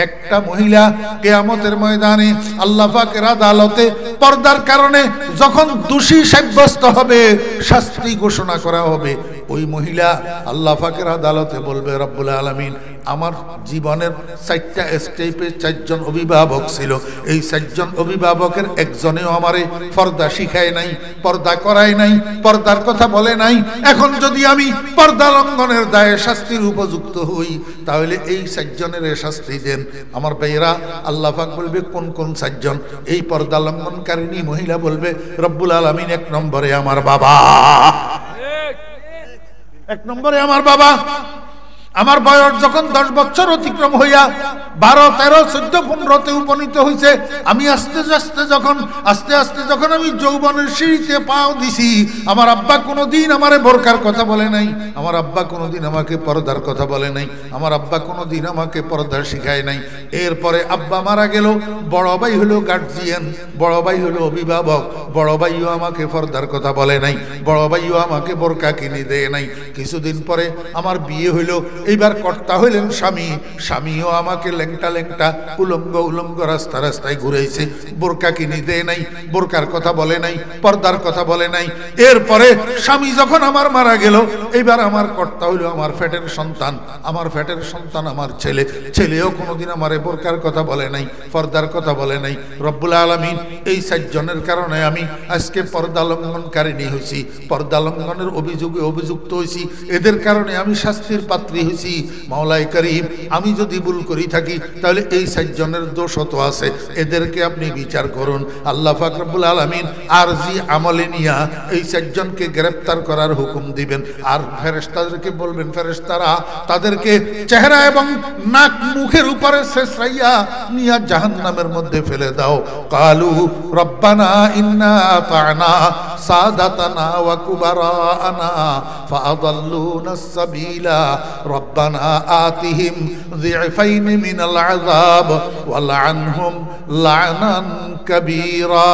একটা মহিলা কিয়ামতের ময়দানে আল্লাহ পাকের আদালতে পর্দার কারণে যখন দোষী সাব্যস্ত হবে, শাস্তি ঘোষণা করা হবে, ওই মহিলা আল্লাহ পাকের আদালতে বলবে, রব্বুল আলামিন আমার জীবনের 4টা স্টেপে 4জন অভিভাবক ছিল, এই 4জন অভিভাবকের একজনেও আমারে পর্দা শিখায় নাই, পর্দা করায় নাই, পর্দার কথা বলে নাই। এখন যদি আমি পর্দা লঙ্ঘনের দায়ে শাস্তির উপযুক্ত হই, তাহলে এই 4জনের শাস্তি দেন। আমার ভাইয়েরা, আল্লাহ পাক বলবে কোন কোন 4জন? এই পর্দা লঙ্ঘনকারিণী মহিলা বলবে, রব্বুল আলামিন 1 নম্বরে আমার বাবা, 1 নম্বরে আমার বাবা। আমার বয়স যখন 10 বছর অতিক্রম হইয়া 12, 13, 14, 15-তে উপনীত হয়েছে, আমি আস্তে আস্তে যখন আমি যৌবনের সিঁড়িতে পাও দিছি, আমার আব্বা কোনোদিন আমারে বোরকার কথা বলে নাই, আমার আব্বা কোনোদিন আমাকে পর্দার কথা বলে নাই, আমার আব্বা কোনোদিন আমাকে পর্দা শিখায় নাই। এরপরে আব্বা মারা গেল, বড় ভাই হলো গার্জিয়ান, বড় ভাই হলো অভিভাবক, বড় ভাইও আমাকে পর্দার কথা বলে নাই, বড় ভাইও আমাকে বোরকা কিনে দেয় নাই। কিছুদিন পরে আমার বিয়ে হইল, এইবার কর্তা হইলেন স্বামী, স্বামীও আমাকে ল্যাংটা উলঙ্গ রাস্তায় ঘুরাইছে, বোরকা কিনে দেয় নাই, বোরকার কথা বলে নাই, পর্দার কথা বলে নাই। এরপরে স্বামী যখন আমার মারা গেল, এইবার আমার কর্তা হইল আমার পেটের সন্তান, আমার পেটের সন্তান আমার ছেলে, ছেলেও কোনোদিন আমারে বোরকার কথা বলে নাই, পর্দার কথা বলে নাই। রব্বুল আলামিন এই 4জনের কারণে আমি আজকে পর্দা লঙ্ঘনকারিণী হয়েছি, পর্দা লঙ্ঘনের অভিযোগে অভিযুক্ত হয়েছি, এদের কারণে আমি শাস্তির পাত্রী হয়েছি। মাওলাই করিম, আমি যদি ভুল করি থাকি তাহলে এই 4জনের দোষও তো আছে, এদেরকে আপনি বিচার করুন। আল্লাহ পাক রব্বুল আলামিন আরজি আমলে নিয়া এই 4জনকে গ্রেফতার করার হুকুম দিবেন, আর ফেরেশতাদেরকে বলবেন, ফেরেশতারা তাদেরকে চেহারা এবং নাক মুখের উপরে ছেঁচড়াইয়া নিয়া জাহান্নামের মধ্যে ফেলে দাও। কালু রব্বানা ইন্না আতানা সাদাতানা ওয়া কুবারানা ফাআদাল্লুনাস সাবিলা রব্বানা আতিহিম যিফাইন মিনাল আযাব ওয়ালআনহুম লা'নান কাবীরা।